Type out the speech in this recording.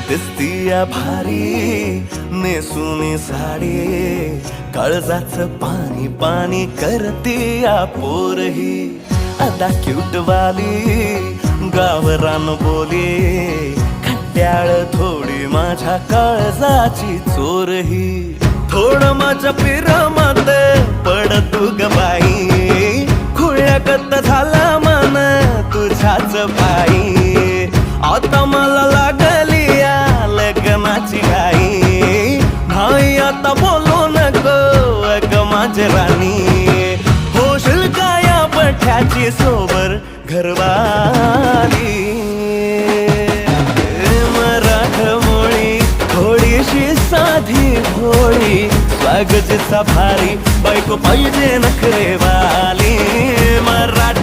दिसतीया भारी नेसुनी साडी, काळजाचं पाणी पाणी करतीया पोरही. अदा क्यूट वाली गावरान बोली, खट्याळ थोडी माझ्या काळजाची चोरही. थोडं माझ्या पिरामध्ये पड तू ग बाई, खुळ्यागत झाला मन तुझ्याच पायी. आता मला लागली या लग्नाची घाई, नाही आता बोलू नको अग माझी राणी. होशील का या पठ्याची सोबर घरवाली. मराठमोळी थोडीशी साधी भोळी, स्वागतीचा भारी बायको पाहिजे नखरेवाली. मराठी